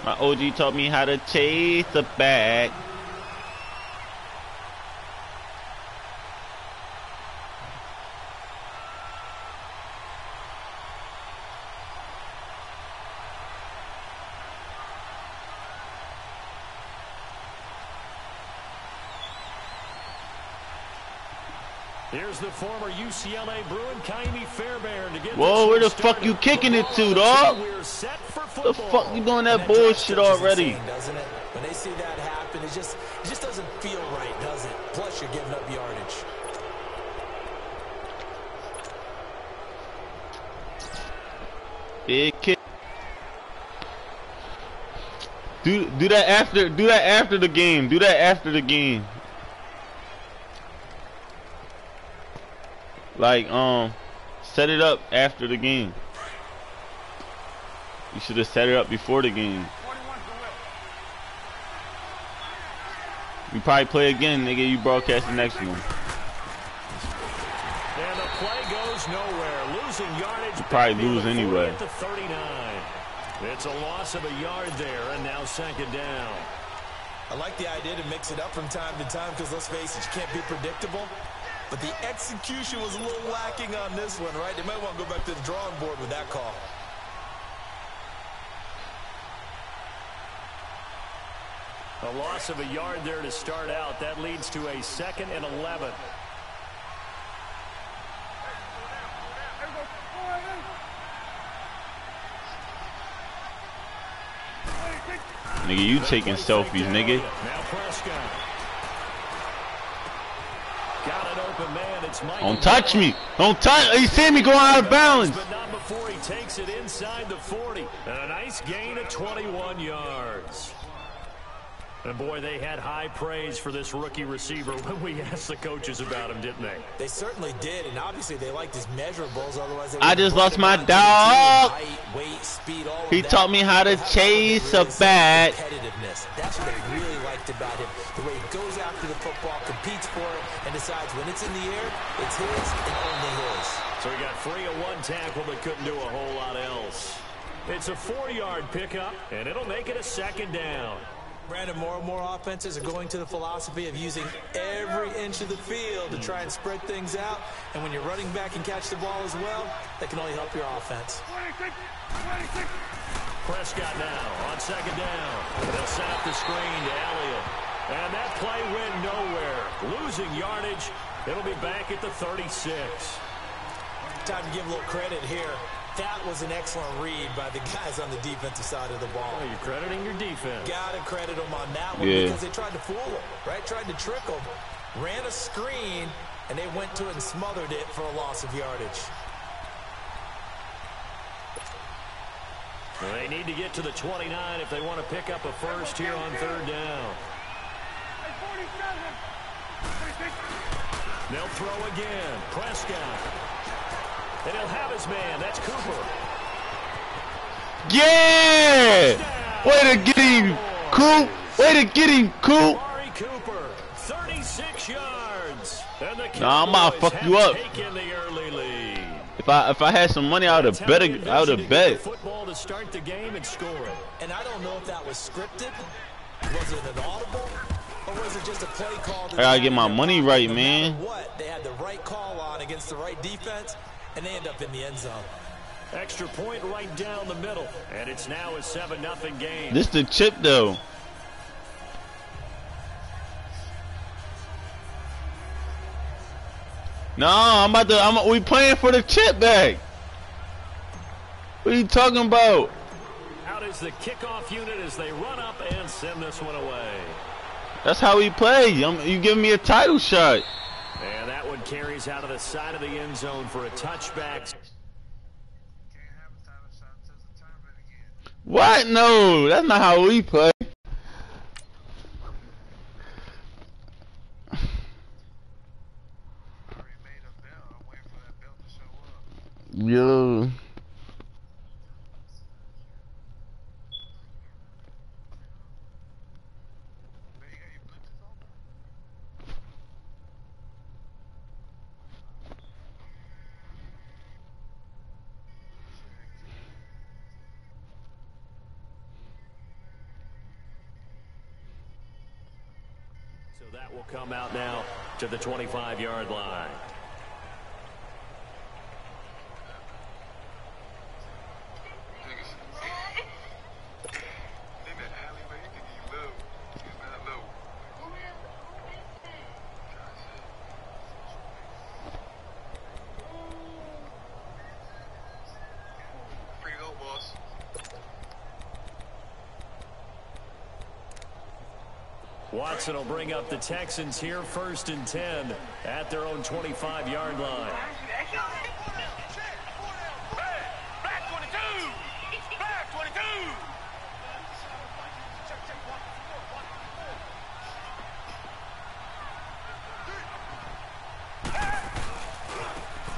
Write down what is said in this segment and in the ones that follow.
My OG taught me how to chase the bag. Here's the former UCLA Bruin, Kaimi Fairbairn, to get. Whoa, where the fuck you kicking it to, dog? The fuck you doing that bullshit already? Doesn't it? When they see that happen, it just doesn't feel right, does it? Plus, you're giving up yardage. Big kick. Do that after the game. Do that after the game. Like, set it up after the game. You should have set it up before the game. You probably play again, nigga. You broadcast the next one. And the play goes nowhere. Losing yardage. You probably lose anyway. At the 39. It's a loss of a yard there, and now second down. I like the idea to mix it up from time to time because, let's face it, you can't be predictable. But the execution was a little lacking on this one, right? They might want to go back to the drawing board with that call. A loss of a yard there to start out. That leads to a 2nd and 11. Nigga, you taking selfies, nigga. Now Prescott. Got an open man. It's Michael. Don't touch me. Don't touch. You see me going out of bounds. But not before he takes it inside the 40. And a nice gain of 21 yards. And boy, they had high praise for this rookie receiver when we asked the coaches about him, didn't they? They certainly did, and obviously they liked his measurables. Otherwise, I just lost my dog. Height, weight, speed, all He taught me how to chase a bat. Competitiveness. That's what they really liked about him. The way he goes after the football, competes for it, and decides when it's in the air, it's his and only his. So he got free of one tackle but couldn't do a whole lot else. It's a 4-yard pickup, and it'll make it a second down. Brandon, more and more offenses are going to the philosophy of using every inch of the field to try and spread things out. And when you're running back and catch the ball as well, that can only help your offense. Prescott now on second down. They'll set up the screen to Elliott. And that play went nowhere. Losing yardage. It'll be back at the 36. Time to give a little credit here. That was an excellent read by the guys on the defensive side of the ball. Oh, you're crediting your defense. Gotta credit them on that one because they tried to fool them, right? Tried to trick them. Ran a screen, and they went to it and smothered it for a loss of yardage. Well, they need to get to the 29 if they want to pick up a first here on third down. They'll throw again. Prescott. And he'll have his man. That's Cooper. Yeah! Way to get him, Coop. Way to get him, Coop. Cooper, 36 yards. And the nah, I'm about to fuck you up. The early lead. If I had some money, I would have bet. I would have bet. Football to start the game and score it. And I don't know if that was scripted. Was it an audible? Or was it just a play call? I gotta get my money right, man. What? They had the right call on against the right defense. And they end up in the end zone. Extra point right down the middle. And it's now a 7-0 game. This the chip, though. No, we playing for the chip back. What are you talking about? Out is the kickoff unit as they run up and send this one away. That's how we play. You giving me a title shot. And that one carries out of the side of the end zone for a touchback. What? No, that's not how we play. Yo. That will come out now to the 25-yard line. Watson will bring up the Texans here, 1st and 10 at their own 25-yard line. Black 22! Black 22!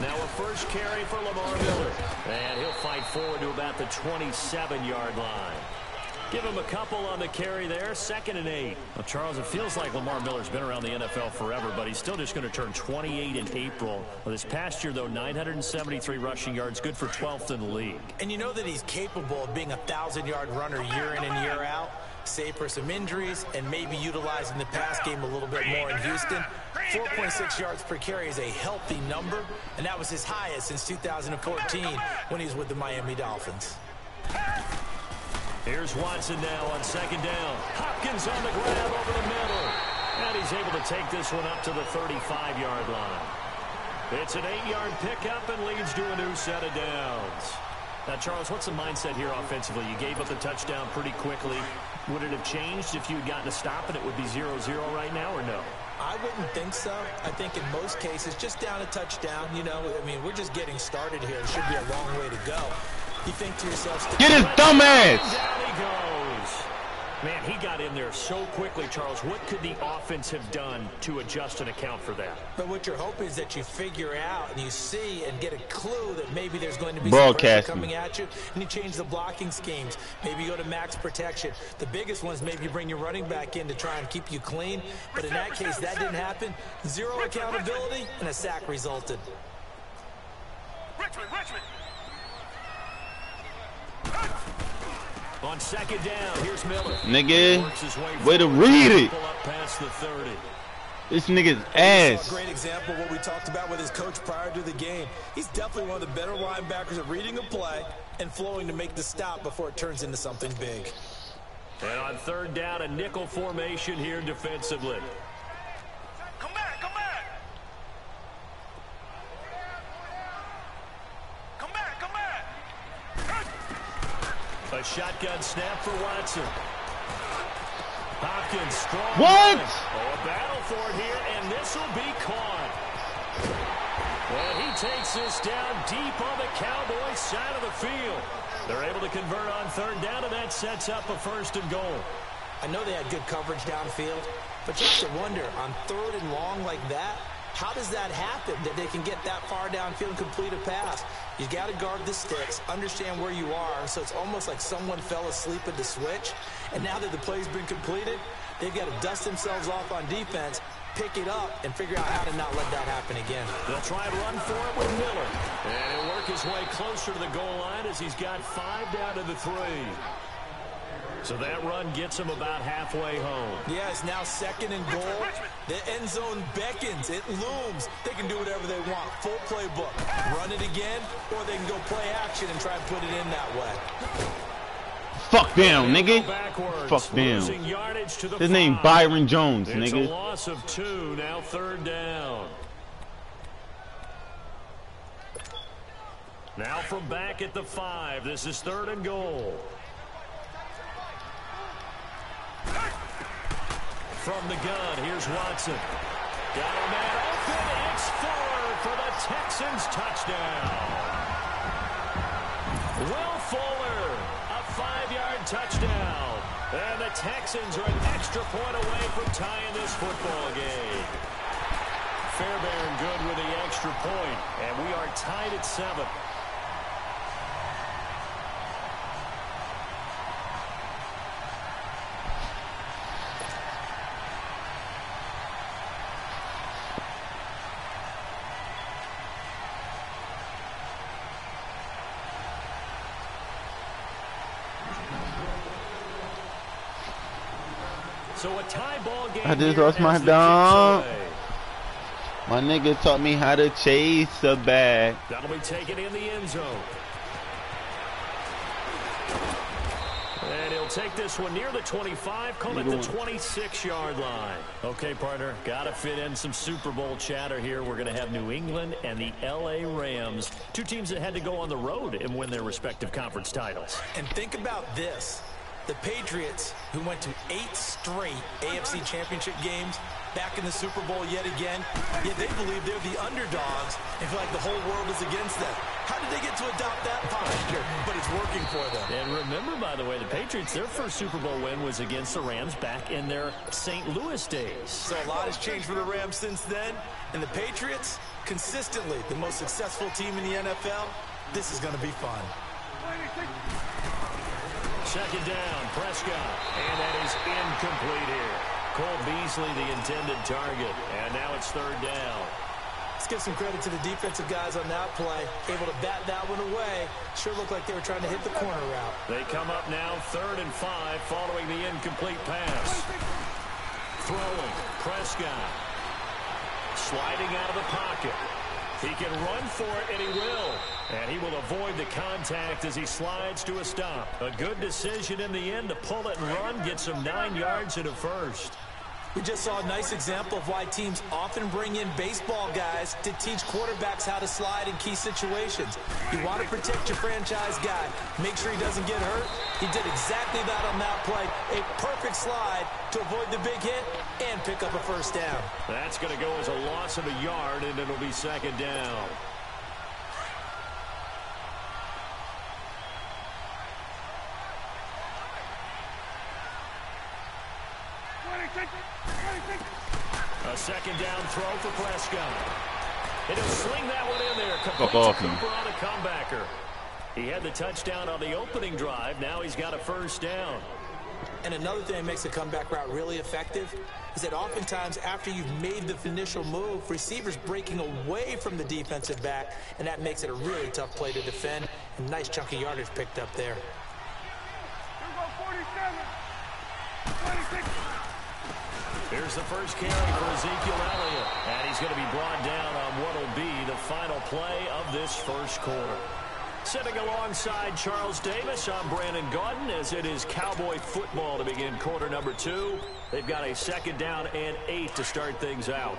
Now a first carry for Lamar Miller. And he'll fight forward to about the 27-yard line. Give him a couple on the carry there, 2nd and 8. Well, Charles, it feels like Lamar Miller's been around the NFL forever, but he's still just going to turn 28 in April. Well, this past year, though, 973 rushing yards, good for 12th in the league. And you know that he's capable of being a 1,000-yard runner year in and year out, save for some injuries and maybe utilizing the pass game a little bit more in Houston. 4.6 yards per carry is a healthy number, and that was his highest since 2014 when he was with the Miami Dolphins. Here's Watson now on 2nd down. Hopkins on the grab over the middle. And he's able to take this one up to the 35-yard line. It's an 8-yard pickup and leads to a new set of downs. Now, Charles, what's the mindset here offensively? You gave up the touchdown pretty quickly. Would it have changed if you had gotten a stop and it would be 0-0 right now, or no? I wouldn't think so. I think in most cases, just down a touchdown, you know, I mean, we're just getting started here. It should be a long way to go. You think to yourself, get his dumb ass! Down he goes. Man, he got in there so quickly, Charles. What could the offense have done to adjust and account for that? But what you're hoping is that you figure out and you see and get a clue that maybe there's going to be some pressure coming at you, and you change the blocking schemes. Maybe you go to max protection. The biggest one is maybe you bring your running back in to try and keep you clean. But in that case, that didn't happen. Zero accountability, and a sack resulted. Richmond! On 2nd down, here's Miller. Nigga, way to read it. Past the 30. This nigga's ass. A great example of what we talked about with his coach prior to the game. He's definitely one of the better linebackers at reading a play and flowing to make the stop before it turns into something big. And on 3rd down, a nickel formation here defensively. Come back! Come back! Come back! Come back! A shotgun snap for Watson. Hopkins strong. What? Oh, a battle for it here, and this will be caught. And he takes this down deep on the Cowboys side of the field. They're able to convert on 3rd down, and that sets up a 1st and goal. I know they had good coverage downfield, but you have to wonder, on 3rd and long like that, how does that happen, that they can get that far downfield and complete a pass? You got to guard the sticks, understand where you are, so it's almost like someone fell asleep at the switch, and now that the play's been completed, they've got to dust themselves off on defense, pick it up, and figure out how to not let that happen again. They'll try and run for it with Miller. And he'll work his way closer to the goal line as he's got 5 down to the 3. So that run gets him about halfway home. Yeah, it's now 2nd and goal. The end zone beckons. It looms. They can do whatever they want. Full playbook. Run it again, or they can go play action and try and put it in that way. Fuck down, nigga. Fuck down. His name Byron Jones, nigga. It's a loss of 2, now 3rd down. Now from back at the 5, this is 3rd and goal. From the gun, here's Watson. Got a man open. It's Fuller for the Texans touchdown. Will Fuller, a 5-yard touchdown. And the Texans are an extra point away from tying this football game. Fairbairn good with the extra point, and we are tied at 7. So a tie ball game. I just lost my dog. My nigga taught me how to chase a bag. That'll be taken in the end zone. And he'll take this one near the 25, call it the 26-yard line. Okay, partner, got to fit in some Super Bowl chatter here. We're going to have New England and the L.A. Rams, two teams that had to go on the road and win their respective conference titles. And think about this. The Patriots, who went to 8 straight AFC championship games, back in the Super Bowl yet again, yet they believe they're the underdogs and feel like the whole world is against them. How did they get to adopt that posture? But it's working for them. And remember, by the way, the Patriots, their first Super Bowl win was against the Rams back in their St. Louis days. So a lot has changed for the Rams since then. And the Patriots, consistently the most successful team in the NFL. This is going to be fun. Second down, Prescott. And that is incomplete here. Cole Beasley, the intended target. And now it's third down. Let's give some credit to the defensive guys on that play. Able to bat that one away. Sure looked like they were trying to hit the corner route. They come up now 3rd and 5 following the incomplete pass. Throwing, Prescott. Sliding out of the pocket. He can run for it, and he will. And he will avoid the contact as he slides to a stop. A good decision in the end to pull it and run, get some 9 yards and a first. We just saw a nice example of why teams often bring in baseball guys to teach quarterbacks how to slide in key situations. You want to protect your franchise guy. Make sure he doesn't get hurt. He did exactly that on that play. A perfect slide to avoid the big hit and pick up a first down. That's going to go as a loss of a yard, and it'll be second down. A second down throw for Prescott. And he'll sling that one in there. Completes Cooper on a comebacker. He had the touchdown on the opening drive. Now he's got a first down. And another thing that makes a comeback route really effective is that oftentimes after you've made the initial move, receivers breaking away from the defensive back, and that makes it a really tough play to defend. A nice chunk of yardage picked up there. Here's the first carry for Ezekiel Elliott. And he's going to be brought down on what will be the final play of this first quarter. Sitting alongside Charles Davis, I'm Brandon Gaudin as it is Cowboy football to begin quarter number 2. They've got a second down and 8 to start things out.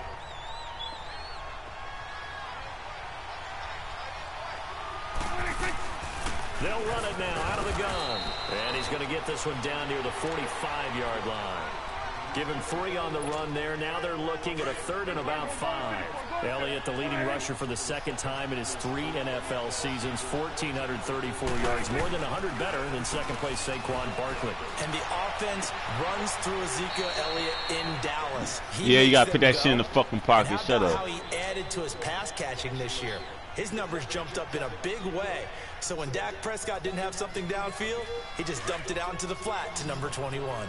They'll run it now out of the gun. And he's going to get this one down near the 45-yard line. Give him 3 on the run there. Now they're looking at a 3rd and about 5. Elliott, the leading rusher for the second time in his 3 NFL seasons, 1,434 yards, more than 100 better than second-place Saquon Barkley. And the offense runs through Ezekiel Elliott in Dallas. Yeah, you got to put that shit in the fucking pocket. Shut up. How he added to his pass catching this year. His numbers jumped up in a big way. So when Dak Prescott didn't have something downfield, he just dumped it out into the flat to number 21.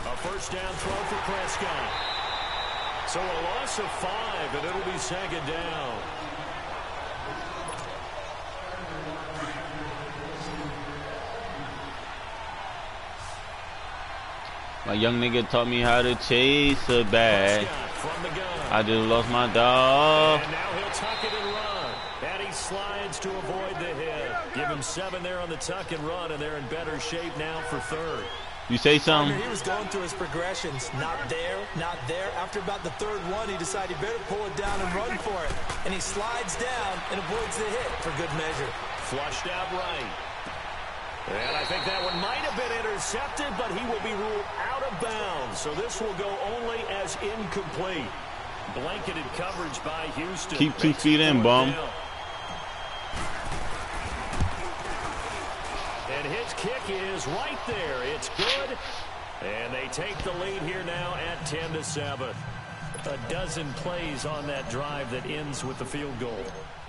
A first down throw for Prescott. So a loss of 5, and it'll be second down. My young nigga taught me how to chase a bag. I just lost my dog. And now he'll tuck it and run. And he slides to avoid the hit. Give him 7 there on the tuck and run, and they're in better shape now for 3rd. You say something? He was going through his progressions. Not there, not there. After about the 3rd one, he decided he better pull it down and run for it. And he slides down and avoids the hit for good measure. Flushed out right. And I think that one might have been intercepted, but he will be ruled out of bounds. So this will go only as incomplete. Blanketed coverage by Houston. Keep 2 feet in, bum. And his kick is right there. It's good. And they take the lead here now at 10-7. A dozen plays on that drive that ends with the field goal.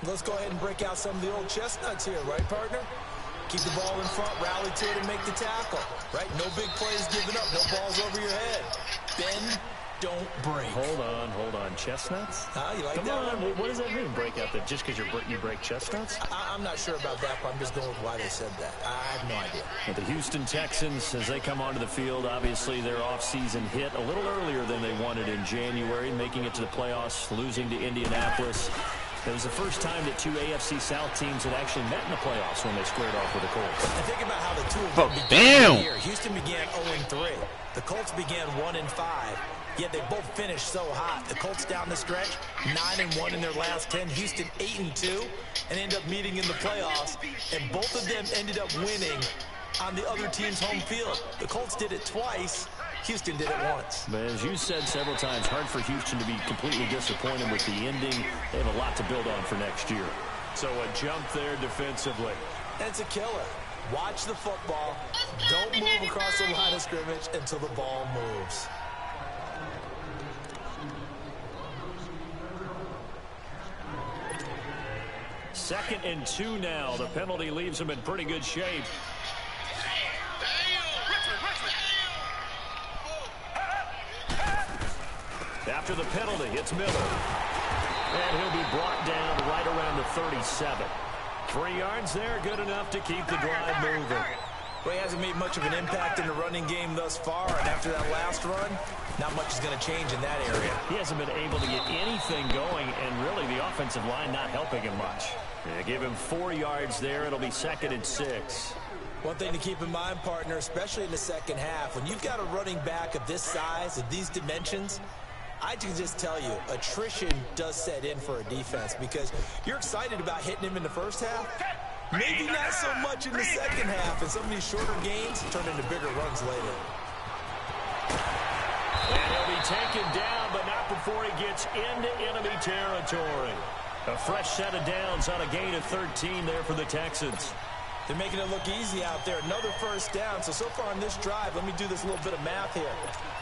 Let's go ahead and break out some of the old chestnuts here, right, partner? Keep the ball in front, rally to it, and make the tackle, right? No big plays given up, no balls over your head. Bend, don't break. Hold on. Chestnuts? You like Come that on. one? What does that mean, break out there? Just because you break chestnuts? I'm not sure about that, but I'm just going with why they said that. I have no idea. But the Houston Texans, as they come onto the field, obviously their offseason hit a little earlier than they wanted in January, making it to the playoffs, losing to Indianapolis. It was the first time that two AFC South teams had actually met in the playoffs when they squared off with the Colts. And think about how the two of them began the year. Houston began 0-3. The Colts began 1-5. Yet they both finished so hot. The Colts down the stretch, 9-1 in their last 10. Houston 8-2, and ended up meeting in the playoffs. And both of them ended up winning on the other team's home field. The Colts did it twice. Houston did it once. But as you said several times, hard for Houston to be completely disappointed with the ending. They have a lot to build on for next year. So a jump there defensively. And it's a killer. Watch the football. Don't move across the line of scrimmage until the ball moves. Second and 2 now. The penalty leaves them in pretty good shape. After the penalty, it's Miller. And he'll be brought down right around the 37. 3 yards there, good enough to keep the drive moving. Well, he hasn't made much of an impact in the running game thus far, and after that last run, not much is going to change in that area. He hasn't been able to get anything going, and really the offensive line not helping him much. Yeah, give him 4 yards there. It'll be 2nd and 6. One thing to keep in mind, partner, especially in the second half, when you've got a running back of this size, of these dimensions, I can just tell you, attrition does set in for a defense because you're excited about hitting him in the first half. Maybe not so much in the second half, and some of these shorter gains turn into bigger runs later. And he'll be taken down, but not before he gets into enemy territory. A fresh set of downs on a gain of 13 there for the Texans. They're making it look easy out there. Another first down. So far on this drive, let me do this little bit of math here.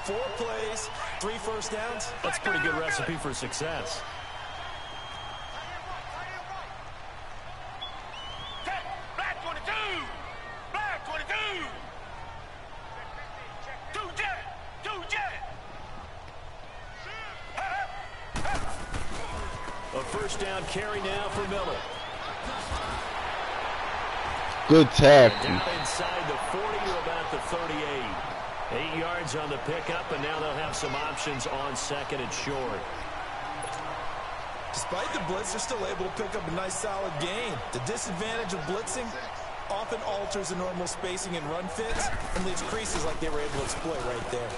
4 plays, 3 first downs. That's a pretty good recipe for success. Black 22! Black 22! 2 jet! A first down carry now for Miller. Good tackle. Down inside the 40 to about the 38. 8 yards on the pickup, and now they'll have some options on 2nd and short. Despite the blitz, they're still able to pick up a nice solid gain. The disadvantage of blitzing often alters the normal spacing and run fits and leaves creases like they were able to exploit right there.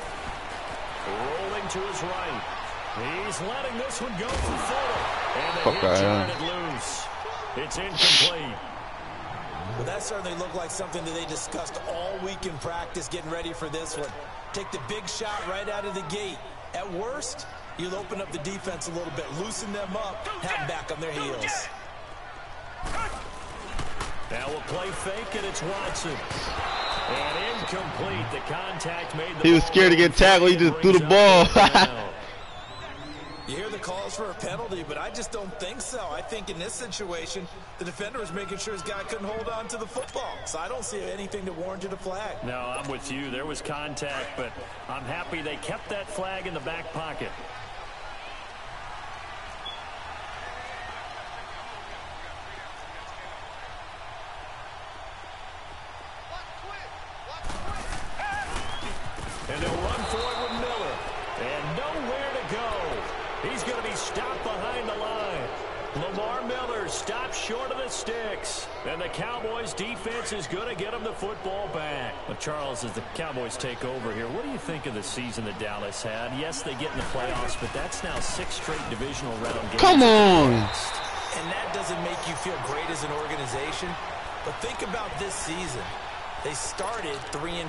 Rolling to his right. He's letting this one go for 40. And they hit it loose. It's incomplete. Well, that certainly looked like something that they discussed all week in practice getting ready for this one. Take the big shot right out of the gate. At worst, you'll open up the defense a little bit, loosen them up, have them back on their heels. Now we'll play fake, and it's Watson. And incomplete. The contact made the He was scared to get tackled. He just threw the ball. You hear the calls for a penalty, but I just don't think so. I think in this situation, the defender was making sure his guy couldn't hold on to the football. So I don't see anything that warranted a flag. No, I'm with you. There was contact, but I'm happy they kept that flag in the back pocket. And they'll run for it with Miller. And nowhere to go. He's going to be stopped behind the line. Lamar Miller stopped short of the sticks. And the Cowboys defense is going to get him the football back. Well, Charles, as the Cowboys take over here, what do you think of the season that Dallas had? Yes, they get in the playoffs, but that's now 6 straight divisional round games. Come on. And that doesn't make you feel great as an organization. But think about this season. They started 3-5.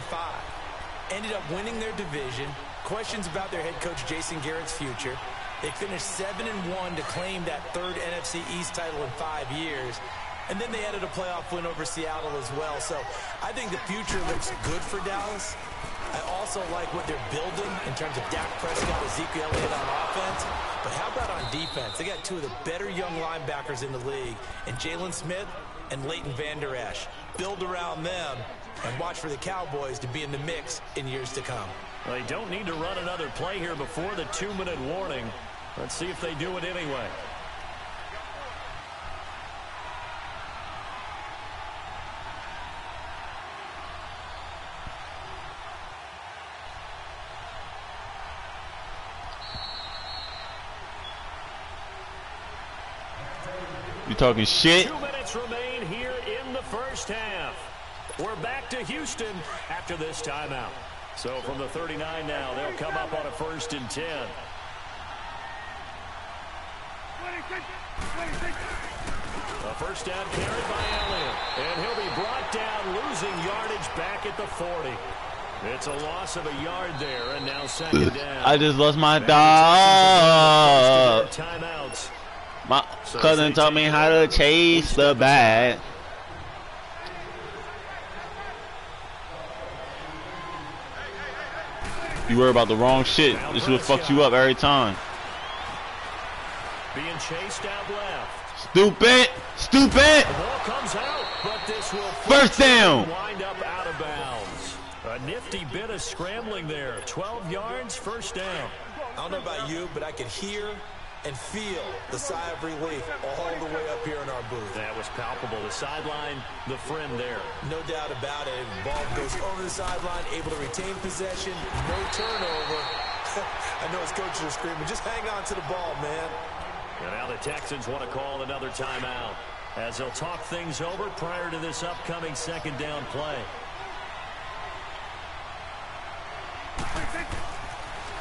Ended up winning their division. Questions about their head coach Jason Garrett's future. They finished 7-1 to claim that 3rd NFC East title in 5 years. And then they added a playoff win over Seattle as well. So I think the future looks good for Dallas. I also like what they're building in terms of Dak Prescott, Ezekiel Elliott on offense. But how about on defense? They got 2 of the better young linebackers in the league, and Jalen Smith and Leighton Vander Esch. Build around them and watch for the Cowboys to be in the mix in years to come. They don't need to run another play here before the 2-minute warning. Let's see if they do it anyway. You talking shit? 2 minutes remain here in the first half. We're back to Houston after this timeout. So from the 39 now, they'll come up on a 1st and 10. A first down carried by Elliott. And he'll be brought down, losing yardage back at the 40. It's a loss of a yard there, and now 2nd down. I just lost my dog. Timeouts. My cousin taught me how to chase the bag. You worry about the wrong shit. This is what fucks you up every time. Being chased out left. Stupid! Stupid! The ball comes out, but this will first down. Wind up out of bounds. A nifty bit of scrambling there. 12 yards, 1st down. I don't know about you, but I could hear and feel the sigh of relief all the way up here in our booth. That was palpable. The sideline, the friend there. No doubt about it. Ball goes over the sideline, able to retain possession, no turnover. I know his coaches are screaming, just hang on to the ball, man. And now the Texans want to call another timeout as they'll talk things over prior to this upcoming 2nd down play.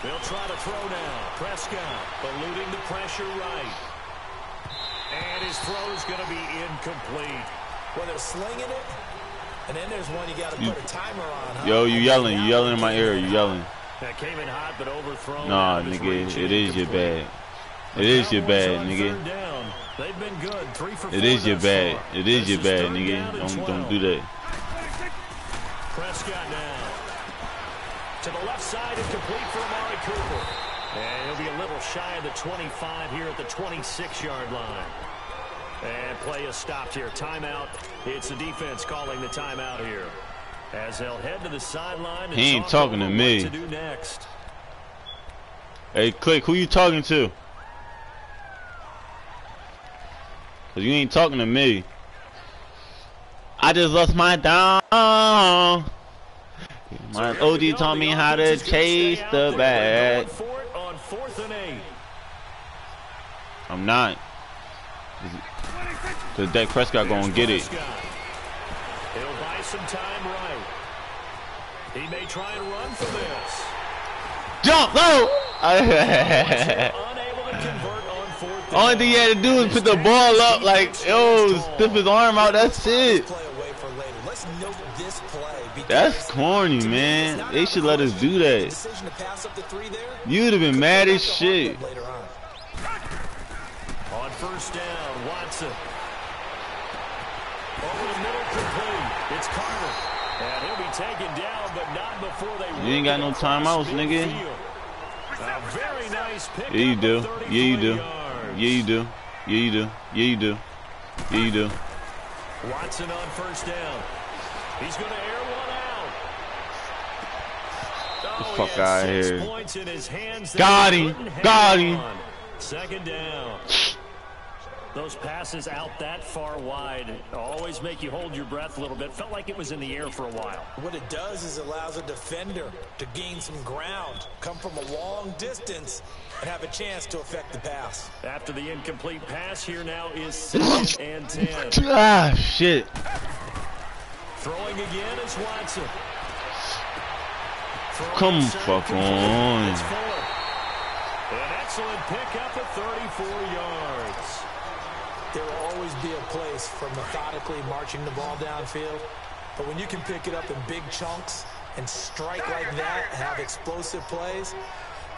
They'll try to throw now. Prescott eluding the pressure right. And his throw is going to be incomplete. Well, they're slinging it, and then there's one you got to put a timer on. Huh? Yo, you yelling in my ear. You yelling. That came in hot, but overthrown. Nah, nigga, it is your bad. It is your bad, nigga. They've been good. 3 for 4. It is your bad. It is your bad, nigga. Don't do that. Prescott now. To the left side and complete for Amari Cooper. And he'll be a little shy of the 25 here at the 26-yard line. And play is stopped here. Timeout. It's the defense calling the timeout here. As they'll head to the sideline. He ain't talking to me. What to do next. Hey, Click, who you talking to? Cause you ain't talking to me. I just lost my dog. My OG taught me how to chase the bag. On 4th and 8. I'm not. Cause Dak Prescott gonna get it. He'll buy some time right. He may try and run for this. Jump, go! Unable to convert on 4th down. Only thing he had to do is put the ball up, like, yo, stiff his arm out. That's it. That's corny, man. They should let us do that. You'd have been mad as shit. On 1st down, Watson. Over the middle, complete. It's Carter. And he'll be taken down, but not before they. You ain't got no timeouts, nigga. A very nice pick. Yeah, you do. Yeah, you do. Yeah, you do. Yeah, you do. Yeah, you do. Yeah, you do. Watson on 1st down. He's going to air one out. The fuck out of here. Points in his hands. Got him. Got him. 2nd down. Those passes out that far wide always make you hold your breath a little bit. Felt like it was in the air for a while. What it does is allows a defender to gain some ground, come from a long distance, and have a chance to affect the pass. After the incomplete pass, here now is 2nd and 10. Ah, shit. Throwing again is Watson. Come fuck on. It's Fuller. An excellent pickup of 34 yards. There will always be a place for methodically marching the ball downfield, but when you can pick it up in big chunks and strike like that and have explosive plays,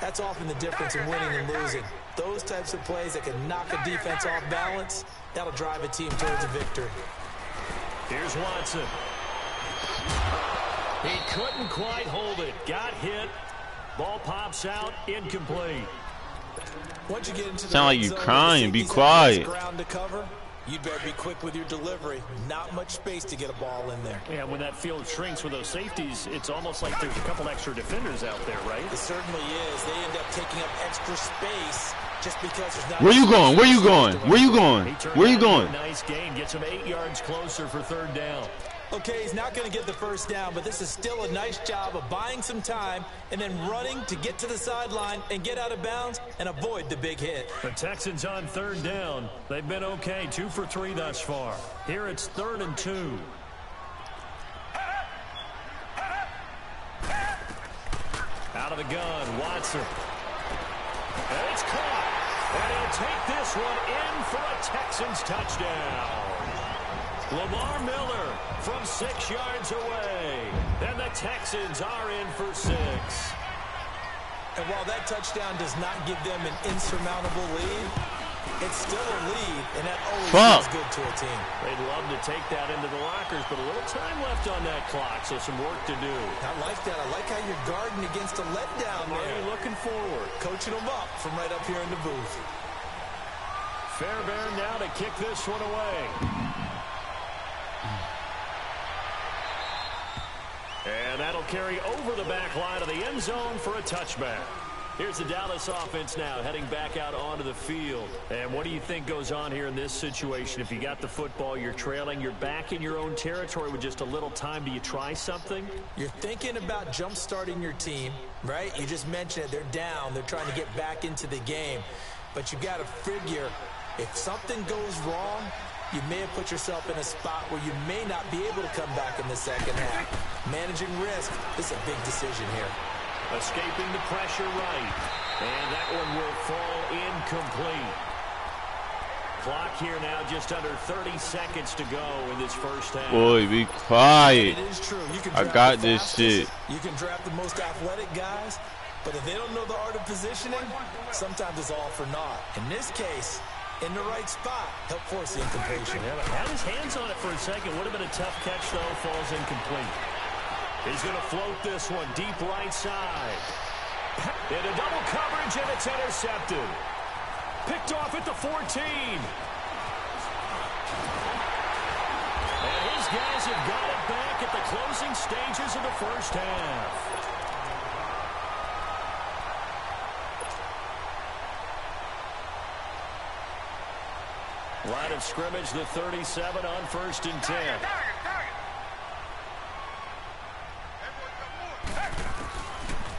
that's often the difference in winning and losing. Those types of plays that can knock a defense off balance, that'll drive a team towards a victory. Here's Watson. He couldn't quite hold it. Got hit. Ball pops out. Incomplete. Once you get into the sound like you zone, crying. Be he's quiet. ground to cover. You'd better be quick with your delivery. Not much space to get a ball in there. Yeah, when that field shrinks with those safeties, it's almost like there's a couple extra defenders out there, right? It certainly is. They end up taking up extra space just because there's not... Where you going? Where you going? Where you going? Where you going? Nice gain. Gets him 8 yards closer for 3rd down. Okay, he's not going to get the first down, but this is still a nice job of buying some time and then running to get to the sideline and get out of bounds and avoid the big hit. The Texans on 3rd down. They've been okay, 2 for 3 thus far. Here it's 3rd and 2. Out of the gun, Watson. And it's caught. And he'll take this one in for a Texans touchdown. Lamar Miller from 6 yards away. And the Texans are in for 6. And while that touchdown does not give them an insurmountable lead, it's still a lead, and that always feels good to a team. They'd love to take that into the lockers, but a little time left on that clock, so some work to do. I like that. I like how you're guarding against a letdown there. Already looking forward. Coaching them up from right up here in the booth. Fairbairn now to kick this one away. And that'll carry over the back line of the end zone for a touchback. Here's the Dallas offense now heading back out onto the field. And what do you think goes on here in this situation? If you got the football, you're trailing, you're back in your own territory with just a little time. Do you try something? You're thinking about jump-starting your team, right? You just mentioned it. They're down. They're trying to get back into the game. But you got to figure if something goes wrong, you may have put yourself in a spot where you may not be able to come back in the second half. Managing risk, this is a big decision here. Escaping the pressure right. And that one will fall incomplete. Clock here now just under 30 seconds to go in this first half. Boy, be quiet. It is true. You can I got this shit. You can draft the most athletic guys, but if they don't know the art of positioning, sometimes it's all for naught. In this case, in the right spot, help force the incompletion. Yeah, had his hands on it for a second. Would have been a tough catch, though. Falls incomplete. He's going to float this one deep right side. Into double coverage, and it's intercepted. Picked off at the 14. And his guys have got it back at the closing stages of the first half. Line of scrimmage, the 37 on 1st and 10.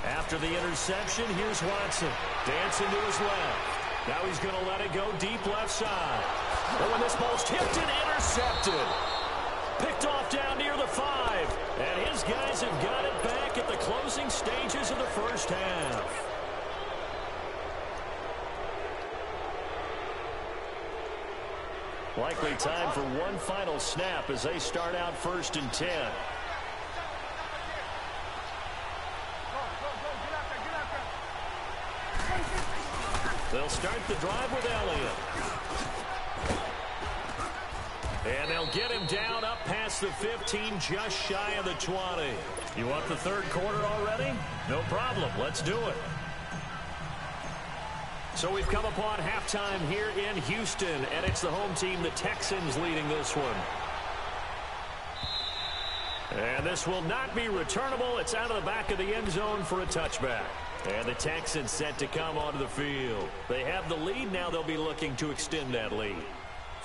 After the interception, here's Watson. Dancing to his left. Now he's going to let it go deep left side. And when this ball's tipped and intercepted. Picked off down near the 5. And his guys have got it back at the closing stages of the first half. Likely time for one final snap as they start out 1st and 10. They'll start the drive with Elliott. And they'll get him down up past the 15, just shy of the 20. You want the 3rd quarter already? No problem. Let's do it. So we've come upon halftime here in Houston, and it's the home team, the Texans, leading this one. And this will not be returnable. It's out of the back of the end zone for a touchback. And the Texans set to come onto the field. They have the lead. Now they'll be looking to extend that lead.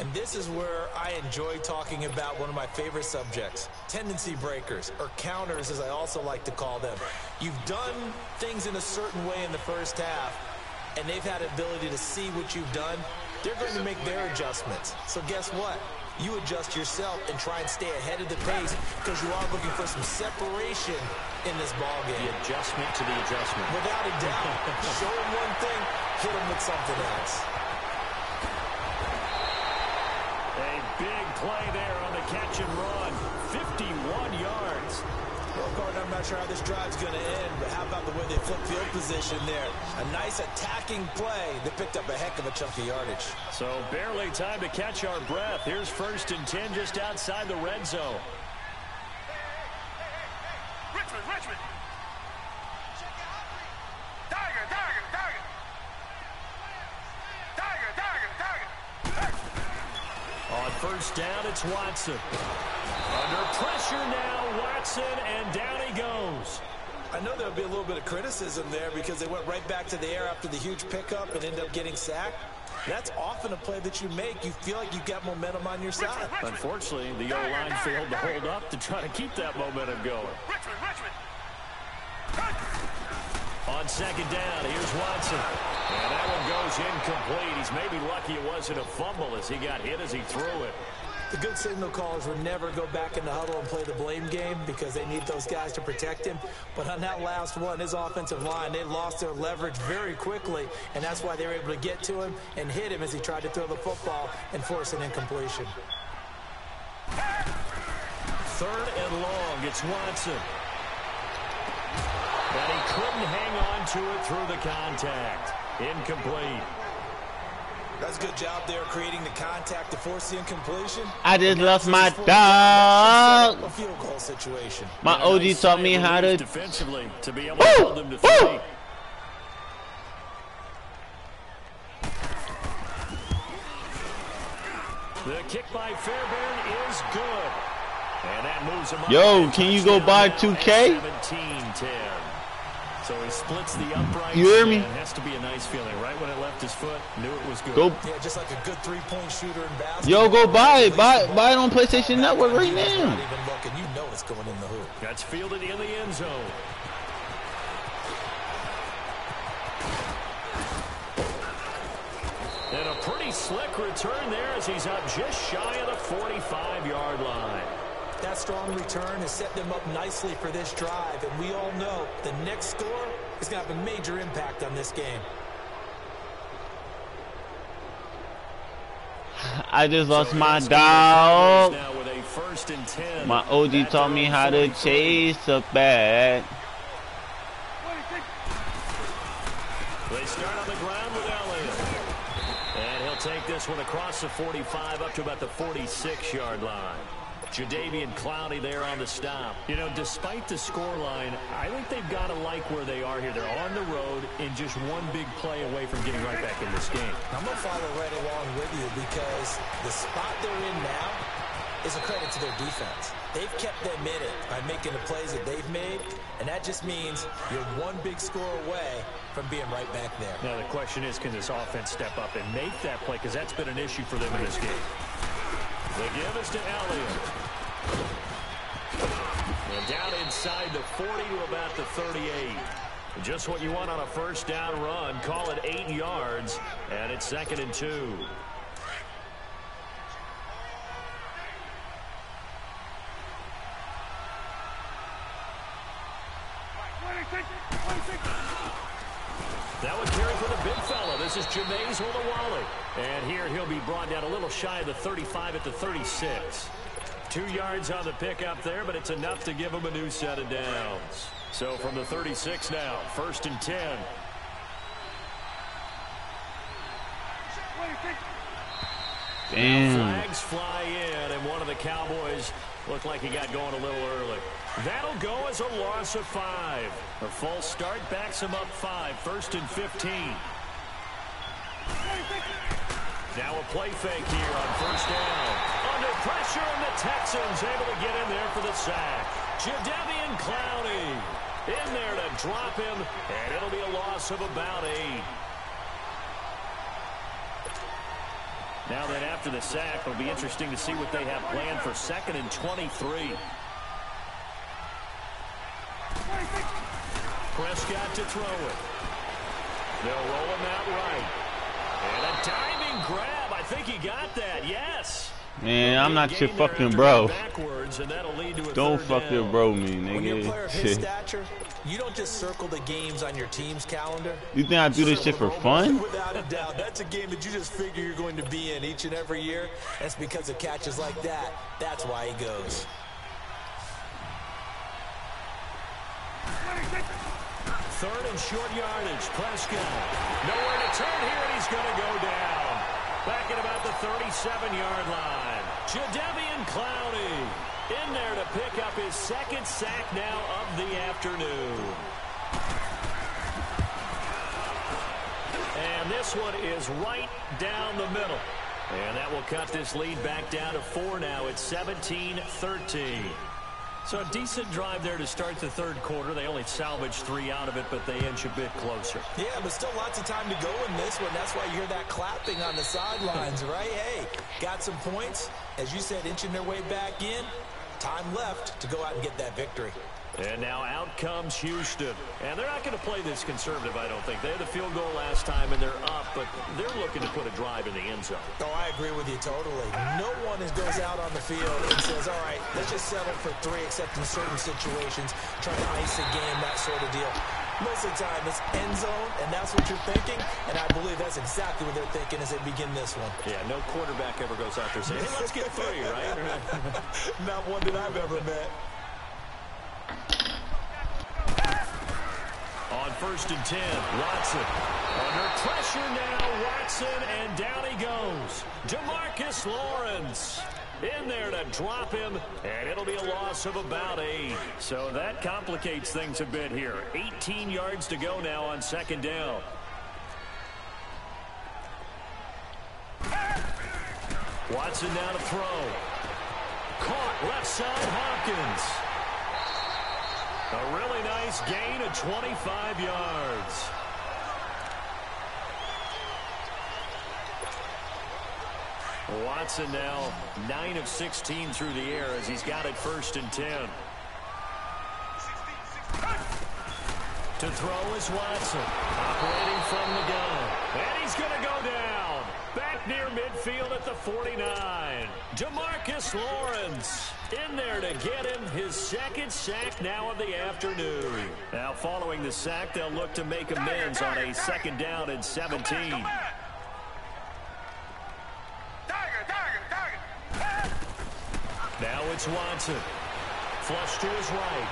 And this is where I enjoy talking about one of my favorite subjects, tendency breakers, or counters as I also like to call them. You've done things in a certain way in the first half, and they've had ability to see what you've done. They're going to make their adjustments. So guess what? You adjust yourself and try and stay ahead of the pace because you are looking for some separation in this ballgame. The adjustment to the adjustment. Without a doubt. Show them one thing, hit them with something else. A big play there on the catch and run. 51 yards. Well, Gordon, I'm not sure how this drive's going to end, but how about the way they flip field position there? A nice attacking play that picked up a heck of a chunk of yardage. So barely time to catch our breath. Here's 1st and 10 just outside the red zone. Richmond. Tiger. first down, it's Watson. Under pressure now, Watson, and down he goes. I know there'll be a little bit of criticism there because they went right back to the air after the huge pickup and ended up getting sacked. That's often a play that you make. You feel like you've got momentum on your side. Unfortunately, the O-line failed to hold up to try to keep that momentum going. On second down, here's Watson. And that one goes incomplete. He's maybe lucky it wasn't a fumble as he got hit as he threw it. The good signal callers would never go back in the huddle and play the blame game because they need those guys to protect him. But on that last one, his offensive line, they lost their leverage very quickly, and that's why they were able to get to him and hit him as he tried to throw the football and force an incompletion. Third and long, it's Watson. But he couldn't hang on to it through the contact. Incomplete. That's a good job there creating the contact to force the incompletion. I just lost my dog. A field goal situation. My OG taught me how to defensively to be able to hold them to 3. The kick by Fairbairn is good. And that moves him up. Yo, can you go buy 2K? 17-10. So he splits the uprights. You hear me? It has to be a nice feeling. Right when it left his foot, knew it was good. Go. Yeah, just like a good three-point shooter in basketball. Yo, go buy it. Buy it on PlayStation Network right now. Not even looking. You know it's going in the hoop. That's fielded in the end zone. And a pretty slick return there as he's up just shy of the 45-yard line. That strong return has set them up nicely for this drive, and we all know the next score is going to have a major impact on this game. I just lost my dog. Now with a 1st and 10. My OG taught me how to chase a bat. They start on the ground with Elliott. And he'll take this one across the 45 up to about the 46-yard line. Jadeveon Clowney there on the stop. You know, despite the scoreline, I think they've got to like where they are here. They're on the road and just one big play away from getting right back in this game. I'm going to follow right along with you because the spot they're in now is a credit to their defense. They've kept them in it by making the plays that they've made, and that just means you're one big score away from being right back there. Now, the question is, can this offense step up and make that play? Because that's been an issue for them in this game. The give is to Elliott. And down inside the 40 to about the 38. Just what you want on a first down run. Call it 8 yards. And it's 2nd and 2. That one carried for the big fella. This is Jameis Olawale. And here he'll be brought down a little shy of the 35 at the 36. 2 yards on the pickup there, but it's enough to give him a new set of downs. So from the 36 now, 1st and 10. Damn. Flags fly in, and one of the Cowboys looked like he got going a little early. That'll go as a loss of 5. A false start backs him up 5, 1st and 15. Now a play fake here on 1st down. Under pressure, and the Texans able to get in there for the sack. Jadeveon Clowney in there to drop him, and it'll be a loss of about 8. Now then, after the sack, it'll be interesting to see what they have planned for 2nd and 23. Prescott to throw it. They'll roll him out right. And a diving grab. I think he got that. Yes. Man, I'm not your fucking bro. Don't fucking fucking bro me, nigga. When you're a player of his stature, you don't just circle the games on your team's calendar. You think I do this shit for fun? Without a doubt. That's a game that you just figure you're going to be in each and every year. That's because of catches like that. That's why he goes. Third and short yardage. Prescott. Nowhere to turn here, and he's going to go down. Back at about the 37-yard line. Jadeveon Clowney in there to pick up his 2nd sack now of the afternoon. And this one is right down the middle. And that will cut this lead back down to 4 now. It's 17-13. So a decent drive there to start the third quarter. They only salvaged 3 out of it, but they inch a bit closer. Yeah, but still lots of time to go in this one. That's why you hear that clapping on the sidelines, right? Hey, got some points. As you said, inching their way back in. Time left to go out and get that victory. And now out comes Houston. And they're not going to play this conservative, I don't think. They had the field goal last time, and they're up, but they're looking to put a drive in the end zone. Oh, I agree with you totally. No one goes out on the field and says, all right, let's just settle for 3, except in certain situations, trying to ice a game, that sort of deal. Most of the time, it's end zone, and that's what you're thinking, and I believe that's exactly what they're thinking as they begin this one. Yeah, no quarterback ever goes out there saying, hey, let's get 3, right? Not one that I've ever met. On 1st and 10, Watson. Under pressure now, Watson, and down he goes. DeMarcus Lawrence in there to drop him, and it'll be a loss of about 8. So that complicates things a bit here. 18 yards to go now on 2nd down. Watson now to throw. Caught left side, Hopkins. A really nice gain of 25 yards. Watson now 9 of 16 through the air as he's got it 1st and 10. To throw is Watson, operating from the gun. And he's going to go down. Back near midfield at the 49. DeMarcus Lawrence in there to get him his 2nd sack now of the afternoon. Now following the sack, they'll look to make amends on a 2nd down and 17. Now it's Watson. Flush to his right.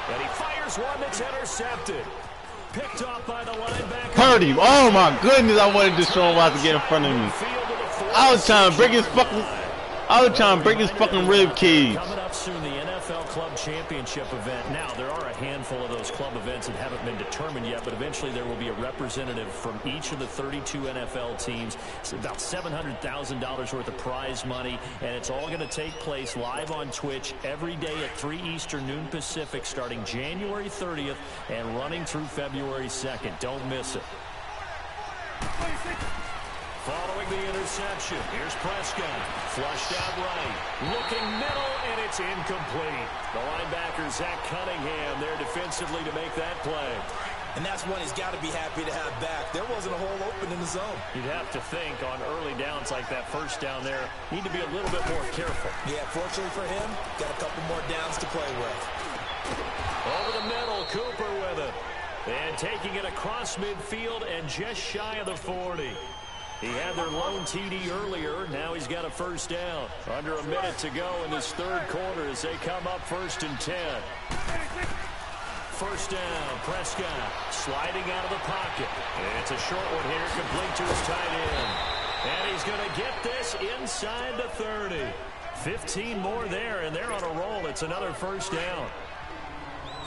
And he fires one that's intercepted. Picked off by the linebacker. Hurt him. Oh my goodness, I wanted Deshaun Watson to get in front of me. I was trying to break his fucking rib cage. Coming up soon, the NFL Club Championship event. Now, there are a handful of those club events that haven't been determined yet, but eventually there will be a representative from each of the 32 NFL teams. It's about $700,000 worth of prize money, and it's all going to take place live on Twitch every day at 3 Eastern, noon Pacific, starting January 30th and running through February 2nd. Don't miss it. Following the interception, here's Prescott. Flushed out right. Looking middle, and it's incomplete. The linebacker, Zach Cunningham, there defensively to make that play. And that's one he's got to be happy to have back. There wasn't a hole open in the zone. You'd have to think on early downs like that 1st down there, need to be a little bit more careful. Yeah, fortunately for him, got a couple more downs to play with. Over the middle, Cooper with it. And taking it across midfield and just shy of the 40. He had their lone TD earlier. Now he's got a 1st down. Under a minute to go in this 3rd quarter as they come up 1st and 10. 1st down, Prescott sliding out of the pocket. And it's a short one here, complete to his tight end. And he's going to get this inside the 30. 15 more there, and they're on a roll. It's another 1st down.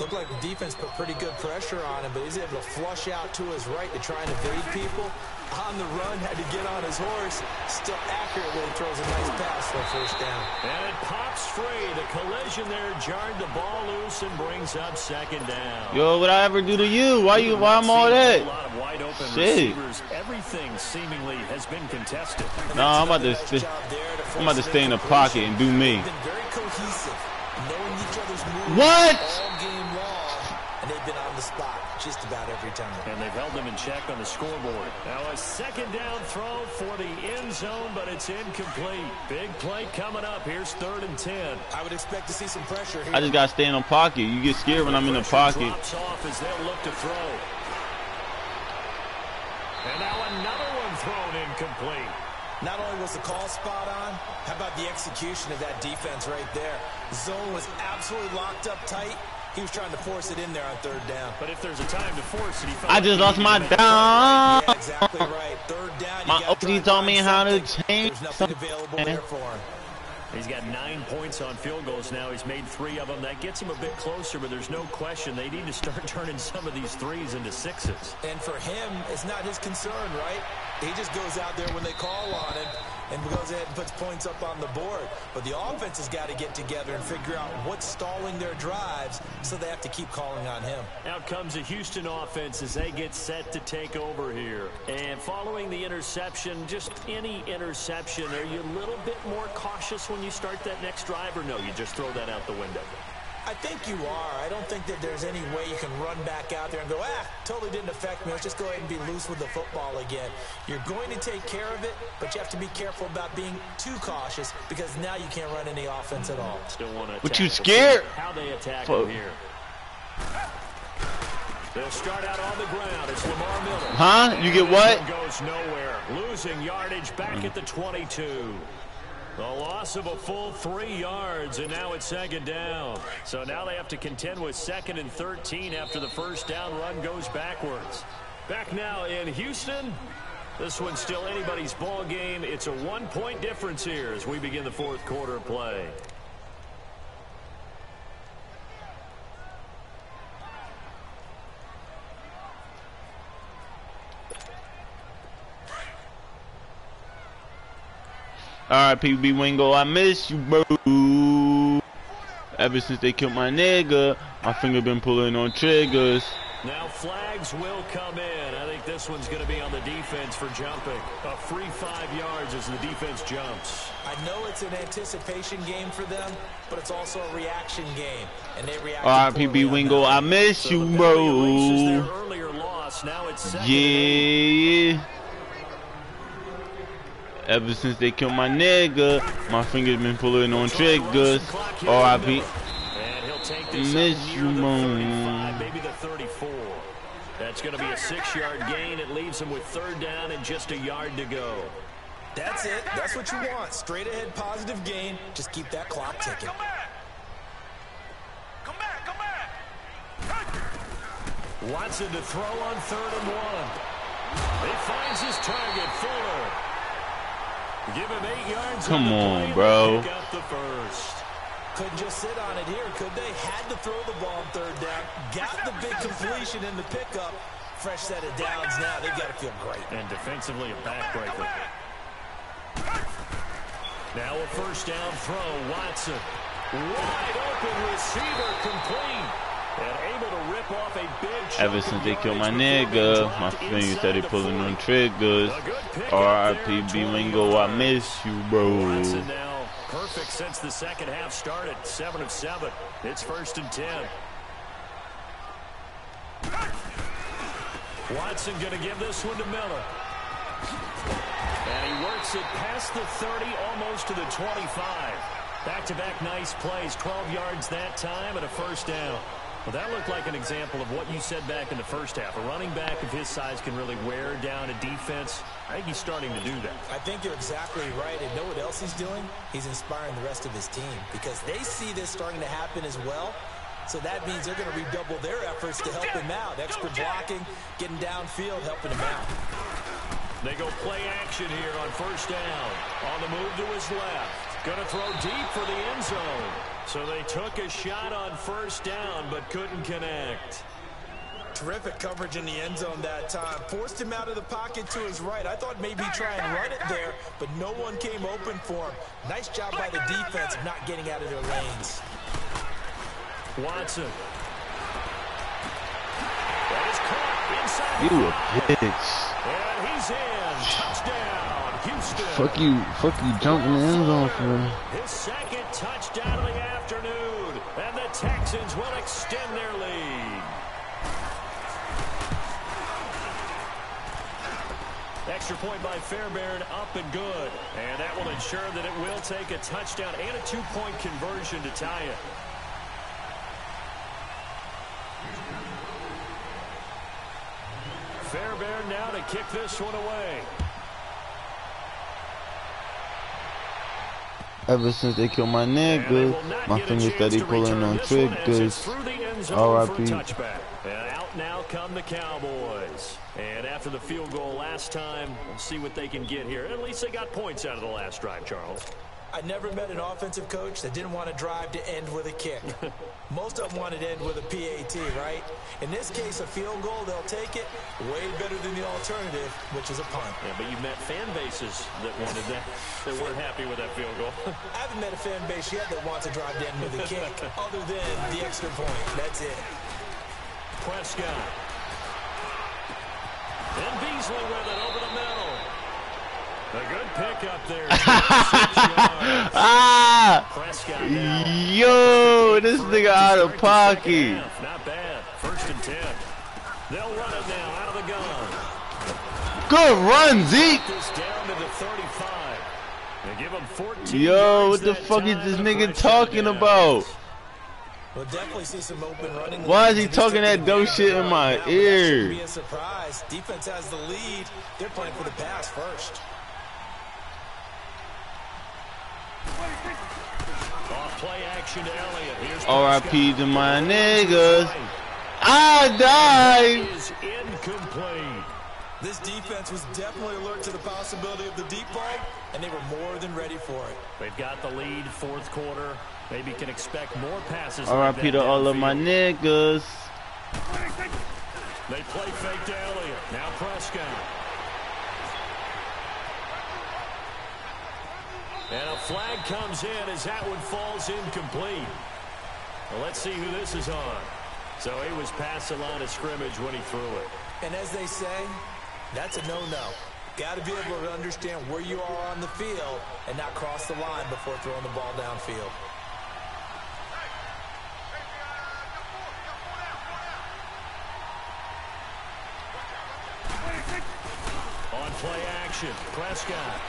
Looked like the defense put pretty good pressure on him, but he's able to flush out to his right to try and evade people. On the run, had to get on his horse. Still accurately throws a nice pass for a 1st down. And it pops free. The collision there jarred the ball loose and brings up 2nd down. Yo, what I ever do to you? Why I'm all that? A lot of wide open Shit. receivers. Everything seemingly has been contested. No, I'm about to stay in the pocket and do me. Been very cohesive, knowing each other's moves What? all game long, and they've been on the spot just about every time. And they've held them in check on the scoreboard. Now a 2nd down throw for the end zone, but it's incomplete. Big play coming up. Here's 3rd and 10. I would expect to see some pressure here. I just gotta stay in the pocket. You get scared when I'm in the pocket. Drops off as they'll look to throw. And now another one thrown incomplete. Not only was the call spot on, how about the execution of that defense right there? The zone was absolutely locked up tight. He was trying to force it in there on 3rd down. But if there's a time to force it, he felt I just lost my down. Yeah, exactly right. 3rd down. My OG told me how to change There's nothing available there for him. He's got 9 points on field goals now. He's made 3 of them. That gets him a bit closer, but there's no question they need to start turning some of these 3s into 6s. And for him, it's not his concern, right? He just goes out there when they call on him and goes ahead and puts points up on the board. But the offense has got to get together and figure out what's stalling their drives, so they have to keep calling on him. Out comes the Houston offense as they get set to take over here. And following the interception, just any interception, are you a little bit more cautious when you start that next drive, or no, you just throw that out the window? I think you are. I don't think that there's any way you can run back out there and go, totally didn't affect me. Let's just go ahead and be loose with the football again. You're going to take care of it, but you have to be careful about being too cautious, because now you can't run any offense at all. Still want to. But you scared? How they attack him here. They'll start out on the ground. It's Lamar Miller. Huh? You get what? Goes nowhere. Losing yardage back at the 22. The loss of a full 3 yards, and now it's 2nd down. So now they have to contend with 2nd and 13 after the first down run goes backwards. Back now in Houston. This one's still anybody's ball game. It's a 1-point difference here as we begin the 4th quarter of play. Alright, PB Wingo, I miss you, bro. Ever since they killed my nigga, my finger been pulling on triggers. Now flags will come in. I think this one's going to be on the defense for jumping. A free 5 yards as the defense jumps. I know it's an anticipation game for them, but it's also a reaction game, and they react. Alright, PB Wingo, I miss you, bro. Yeah. Ever since they killed my nigga, my fingers been pulling on triggers. R.I.P. Miss you, man. Maybe the 34. That's going to be a 6-yard gain. It leaves them with 3rd down and just a yard to go. That's it. That's what you want. Straight ahead, positive gain. Just keep that clock ticking. Come back. Watson to throw on 3rd and 1. He finds his target, Fuller. Give him 8 yards. Come on, bro. Pick up the first. Couldn't just sit on it here, could they? Had to throw the ball on 3rd down. Got the big completion in the pickup. Fresh set of downs now. They've got to feel great. And defensively, a backbreaker. Now a 1st down throw. Watson. Wide open receiver, complete. And able to rip off a big. Ever since they killed my nigga, my fingers started pulling on triggers. R.I.P. B Wingo, I miss you, bro. Watson now perfect since the 2nd half started. 7 of 7. It's 1st and 10. Watson going to give this one to Miller. And he works it past the 30, almost to the 25. Back-to-back nice plays, 12 yards that time and a 1st down. Well, that looked like an example of what you said back in the 1st half. A running back of his size can really wear down a defense. I think he's starting to do that. I think you're exactly right. And know what else he's doing? He's inspiring the rest of his team, because they see this starting to happen as well. So that means they're going to redouble their efforts to help him out. Extra blocking, getting downfield, helping him out. They go play action here on 1st down. On the move to his left. Going to throw deep for the end zone. So they took a shot on 1st down, but couldn't connect. Terrific coverage in the end zone that time. Forced him out of the pocket to his right. I thought maybe try and run it there, but no one came open for him. Nice job by the defense of not getting out of their lanes. Watson. That is caught inside. You a bitch. And he's in. Touchdown, Houston. Fuck you jumping in the end zone for me. His 2nd touchdown of the afternoon. And the Texans will extend their lead. Extra point by Fairbairn, up and good. And that will ensure that it will take a touchdown and a 2-point conversion to tie it. Fairbairn now to kick this one away. Ever since they killed my nigga, my fingers steady pulling on triggers. R.I.P. And out now come the Cowboys. And after the field goal last time, we'll see what they can get here. At least they got points out of the last drive, Charles. I never met an offensive coach that didn't want to drive to end with a kick. Most of them wanted to end with a PAT, right? In this case, a field goal, they'll take it way better than the alternative, which is a punt. Yeah, but you met fan bases that wanted that, that weren't happy with that field goal. I haven't met a fan base yet that wants to drive to end with a kick, other than the extra point. That's it. Prescott. And Beasley with it over the middle. A good pick up there. Prescott now. Yo, this nigga out of pocket. Not bad. 1st and 10. They'll run it now out of the gun. Good run, Zeke. This down to the 35. They give him 14 Yo, what the fuck is this nigga talking about? We'll definitely see some open running. Why is he talking that dope shit in my ear? Be a surprise. Defense has the lead. They're playing for the pass first. Off play action to Elliott. Here's R.I.P. to my niggas. I died. Is incomplete. This defense was definitely alert to the possibility of the deep ball, and they were more than ready for it. They've got the lead, 4th quarter. Maybe can expect more passes. R.I.P. like to all of my niggas. They play fake to Elliott. Now Prescott. And a flag comes in as that one falls incomplete. Well, let's see who this is on. So he was past the line of scrimmage when he threw it. And as they say, that's a no-no. Got to be able to understand where you are on the field and not cross the line before throwing the ball downfield. On play action, Prescott.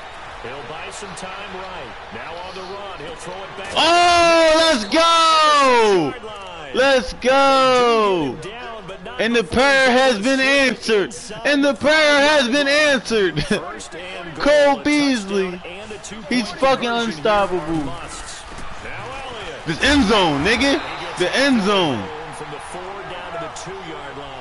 He'll buy some time right. Now on the run, he'll throw it back. Oh, let's go! Let's go! And the prayer has been answered. And the prayer has been answered. Cole Beasley. He's fucking unstoppable. This end zone, nigga. The end zone. From the 4 down to the 2-yard line.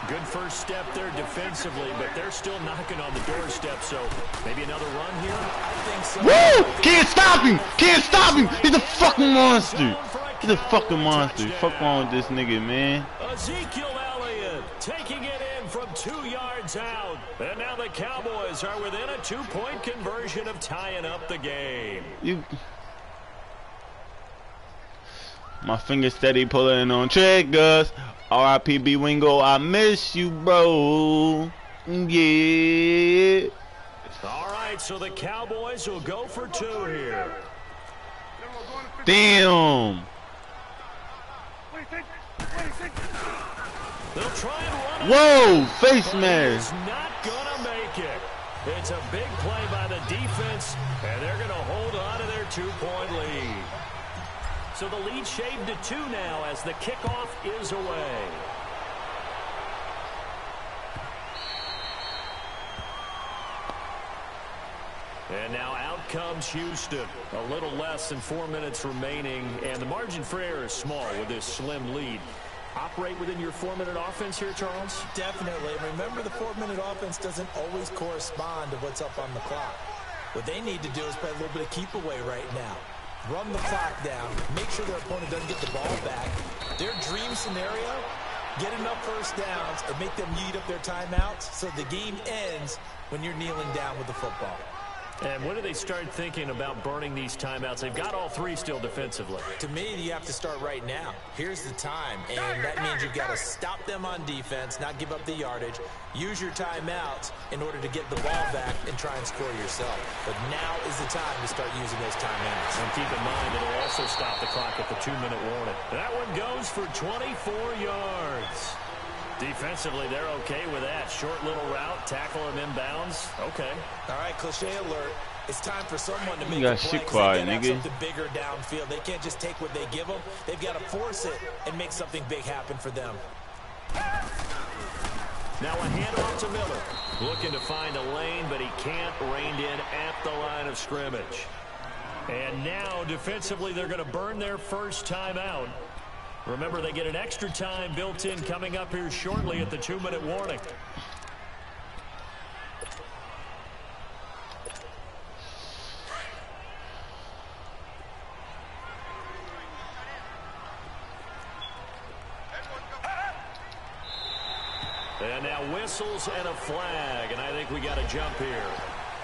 Good first step there defensively, but they're still knocking on the doorstep, so maybe another run here? I think so. Woo! Can't stop him! Can't stop him! He's a fucking monster. He's a fucking monster. Fuck wrong with this nigga, man. Ezekiel Elliott taking it in from 2 yards out. And now the Cowboys are within a 2-point conversion of tying up the game. My finger steady pulling on triggers. R.I.P. B Wingo, I miss you, bro. Yeah. All right, so the Cowboys will go for 2 here. Damn. They'll try and run it. Whoa, face mask. He's not gonna make it. It's a big play by the defense, and they're gonna hold on to their 2-point lead. So the lead shaved to 2 now as the kickoff is away. And now out comes Houston. A little less than 4 minutes remaining, and the margin for error is small with this slim lead. Operate within your 4-minute offense here, Charles? Definitely. Remember, the 4-minute offense doesn't always correspond to what's up on the clock. What they need to do is play a little bit of keep away right now. Run the clock down. Make sure their opponent doesn't get the ball back. Their dream scenario, get enough first downs and make them eat up their timeouts so the game ends when you're kneeling down with the football. And when do they start thinking about burning these timeouts? They've got all 3 still defensively. To me, you have to start right now. Here's the time, and that means you've got to stop them on defense, not give up the yardage, use your timeouts in order to get the ball back and try and score yourself. But now is the time to start using those timeouts. And keep in mind, it'll also stop the clock at the 2-minute warning. That one goes for 24 yards. Defensively, they're okay with that. Short little route, tackle him inbounds. Okay. All right, cliche alert. It's time for someone to make You got a play, shit quiet, they nigga. have something bigger downfield. They can't just take what they give them. They've got to force it and make something big happen for them. Now a handoff to Miller. Looking to find a lane, but he can't. Reined in at the line of scrimmage. And now, defensively, they're going to burn their first timeout. Remember, they get an extra time built in coming up here shortly at the 2-minute warning. And now whistles and a flag, and I think we got a jump here.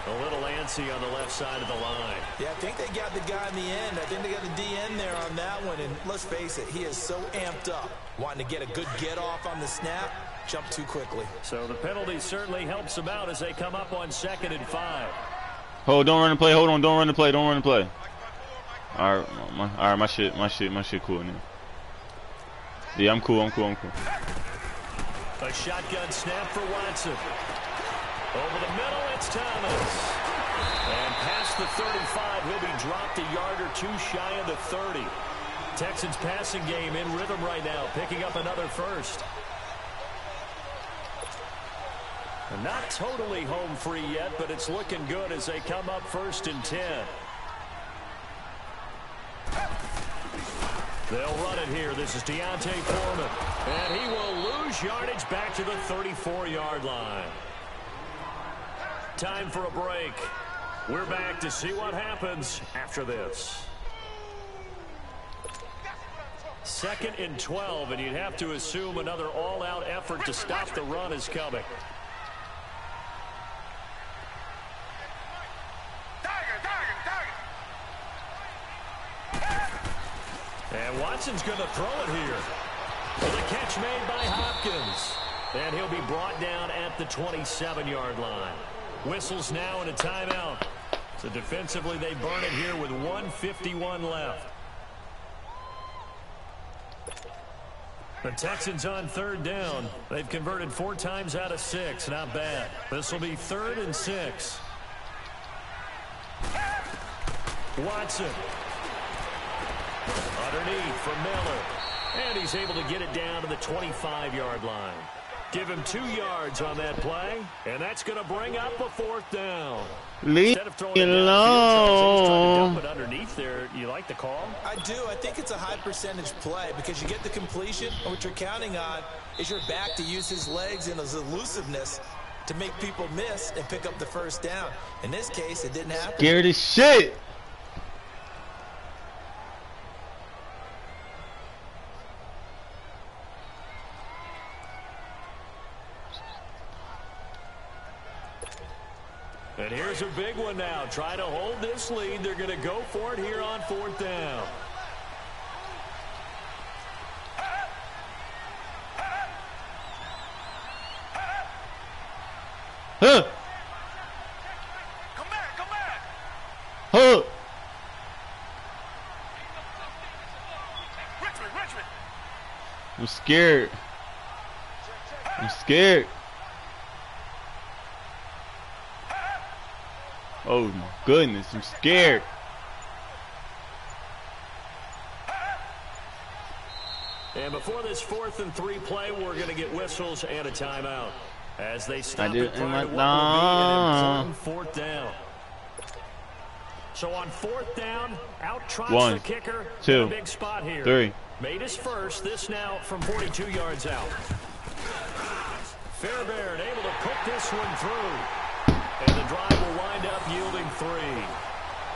A little antsy on the left side of the line. Yeah, I think they got the guy in the end. I think they got the DN there on that one. And let's face it, he is so amped up, wanting to get a good get off on the snap, jump too quickly. So the penalty certainly helps them out as they come up on 2nd and 5. Hold, don't run the play. Hold on, don't run the play. Don't run the play. All right, my shit cool now. Yeah, I'm cool. A shotgun snap for Watson. Over the middle, it's Thomas. And past the 35, he'll be dropped a yard or two shy of the 30. Texans passing game in rhythm right now, picking up another first. They're not totally home free yet, but it's looking good as they come up 1st and 10. They'll run it here. This is Deontay Foreman. And he will lose yardage back to the 34-yard line. Time for a break. We're back to see what happens after this. 2nd and 12, and you'd have to assume another all-out effort to stop the run is coming. And Watson's going to throw it here. With a catch made by Hopkins. And he'll be brought down at the 27-yard line. Whistles now and a timeout. So defensively, they burn it here with 1:51 left. The Texans on 3rd down. They've converted 4 times out of 6. Not bad. This will be 3rd and 6. Watson. Underneath for Miller. And he's able to get it down to the 25-yard line. Give him 2 yards on that play. And that's going to bring up a 4th down. Leave me alone. Dump it underneath there. You like the call? I do. I think it's a high percentage play because you get the completion. And what you're counting on is your back to use his legs and his elusiveness to make people miss and pick up the 1st down. In this case, it didn't happen. Scared as shit. And here's a big one now. Trying to hold this lead. They're going to go for it here on 4th down. Huh. Come back. Huh. Richmond. I'm scared. Oh my goodness, I'm scared. And before this 4th and 3 play, we're going to get whistles and a timeout as they stop it prior to what will be an important 4th down. So on 4th down, out trots the kicker. 2, a big spot here. 3. Made his first. This now from 42 yards out. Fairbairn able to put this one through. And the drive will wind up yielding 3.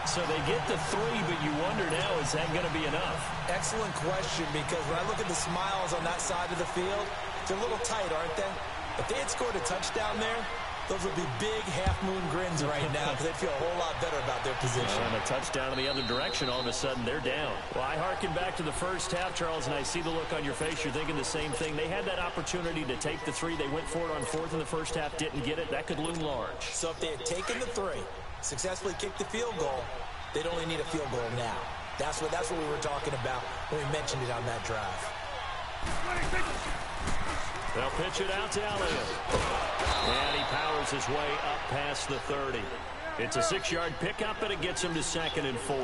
So they get the 3, but you wonder now, is that going to be enough? Excellent question, because when I look at the smiles on that side of the field, they're a little tight, aren't they? If they had scored a touchdown there, those would be big half-moon grins right now because they'd feel a whole lot better about their position. And a touchdown in the other direction, all of a sudden they're down. Well, I harken back to the first half, Charles, and I see the look on your face. You're thinking the same thing. They had that opportunity to take the 3. They went for it on 4th in the first half, didn't get it. That could loom large. So if they had taken the 3, successfully kicked the field goal, they'd only need a field goal now. That's what we were talking about when we mentioned it on that drive. They'll pitch it out to Elliott. And he powers his way up past the 30. It's a 6-yard pickup, and it gets him to 2nd and 4.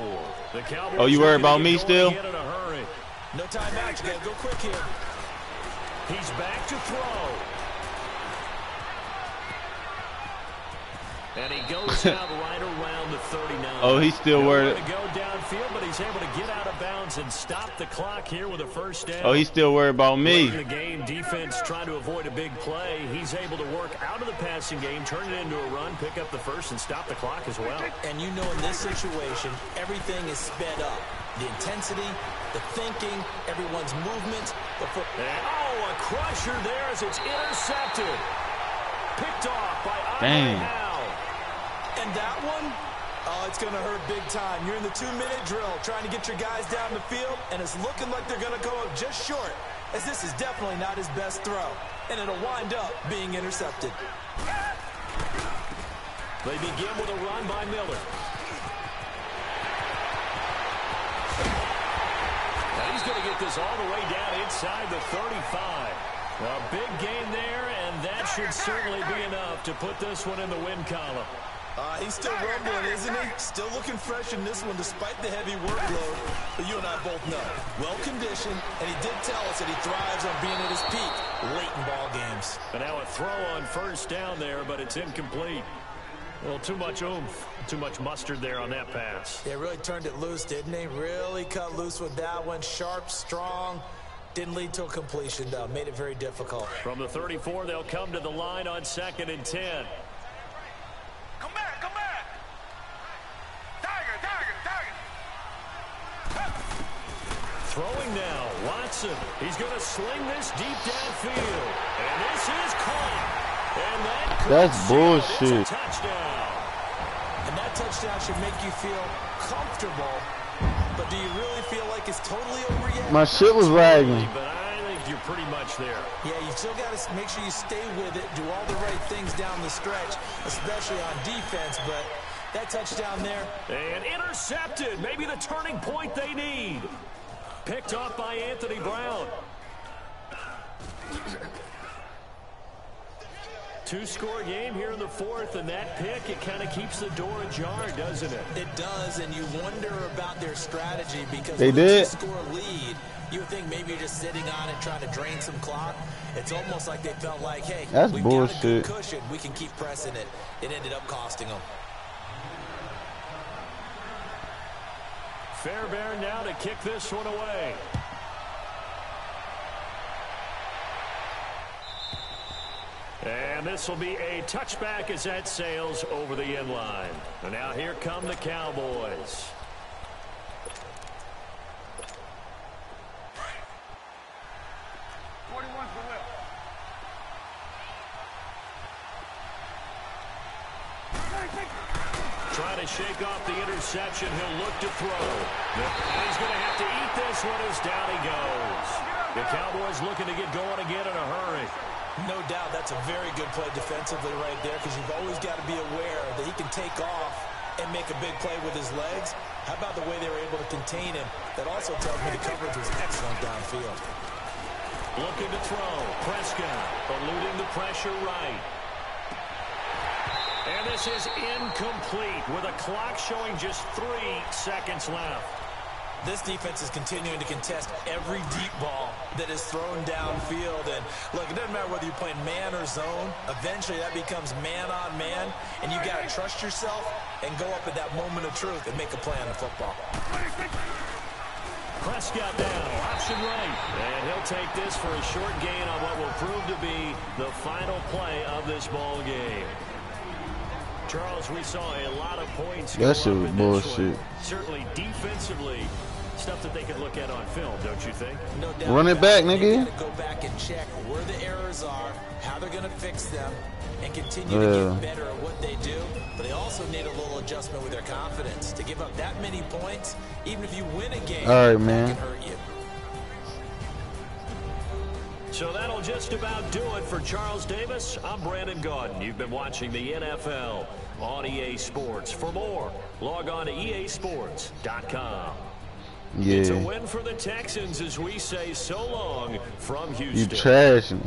The Cowboys. Oh, you worried about me still? In a hurry. No timeout. You got to go quick here. He's back to throw. And he goes out right around the 39. Oh, he's still worried. To go downfield, but he's able to get out of bounds and stop the clock here with a 1st down. Oh, he's still worried about me. In the game, defense trying to avoid a big play. He's able to work out of the passing game, turn it into a run, pick up the 1st, and stop the clock as well. And you know in this situation, everything is sped up. The intensity, the thinking, everyone's movement. Oh, a crusher there as it's intercepted. Picked off by Dang. Howe. And that one, oh, it's going to hurt big time. You're in the 2-minute drill trying to get your guys down the field, and it's looking like they're going to go up just short, as this is definitely not his best throw, and it'll wind up being intercepted. They begin with a run by Miller. Now he's going to get this all the way down inside the 35. A big gain there, and that should certainly be enough to put this one in the win column. He's still rumbling, isn't he? Still looking fresh in this one despite the heavy workload. But you and I both know, well-conditioned, and he did tell us that he thrives on being at his peak late in ball games. And now a throw on first down there, but it's incomplete. Well, too much oomph, too much mustard there on that pass. They really turned it loose, didn't they? Really cut loose with that one. Sharp, strong. Didn't lead to a completion, though. Made it very difficult. From the 34, they'll come to the line on 2nd and 10. Come back, come back. Tiger. Throwing now, Watson. He's going to sling this deep downfield. And this is caught. And that's bullshit. It's a touchdown. And that touchdown should make you feel comfortable. But do you really feel like it's totally over yet? My shit was lagging. But I think you're pretty much there. Yeah, you still got to make sure you stay with it, do all the right things down the stretch, especially on defense. But that touchdown there. And intercepted. Maybe the turning point they need. Picked off by Anthony Brown. Two-score game here in the 4th, and that pick, it kind of keeps the door ajar, doesn't it? It does, and you wonder about their strategy because they with did. a two-score lead, you would think maybe you're just sitting on it trying to drain some clock. It's almost like they felt like, hey, that's we've bullshit. got a good cushion. We can keep pressing it. It ended up costing them. Fairbairn now to kick this one away. And this will be a touchback as that sails over the end line. And now here come the Cowboys. Trying to shake off the interception. He'll look to throw. And he's going to have to eat this one as down he goes. The Cowboys looking to get going again in a hurry. No doubt that's a very good play defensively right there because you've always got to be aware that he can take off and make a big play with his legs. How about the way they were able to contain him? That also tells me the coverage was excellent downfield. Looking to throw. Prescott eluding the pressure right. And this is incomplete with a clock showing just 3 seconds left. This defense is continuing to contest every deep ball that is thrown downfield. And look, it doesn't matter whether you're playing man or zone. Eventually that becomes man on man. And you got to trust yourself and go up at that moment of truth and make a play on the football. Prescott down, option right. And he'll take this for a short gain on what will prove to be the final play of this ball game. Charles, we saw a lot of points. That shit was bullshit. Certainly defensively, stuff that they could look at on film, don't you think? No doubt. Run it back, nigga. They got to go back and check where the errors are, how they're going to fix them, and continue to get better at what they do. But they also need a little adjustment with their confidence. To give up that many points, even if you win a game, all right, man, that can hurt you. So that'll just about do it for Charles Davis. I'm Brandon Gaudin. You've been watching the NFL on EA Sports. For more, log on to easports.com. Yeah. It's a win for the Texans as we say so long from Houston. You trash me.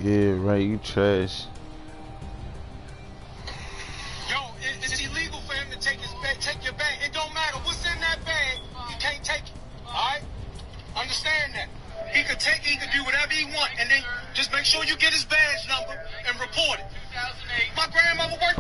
Yeah, right, you trash. It's illegal for him to take his bag, take your bag. It don't matter what's in that bag. You can't take it. All right? Understand that. He could take it. He could do whatever he want. And then just make sure you get his badge number and report it. My grandmother worked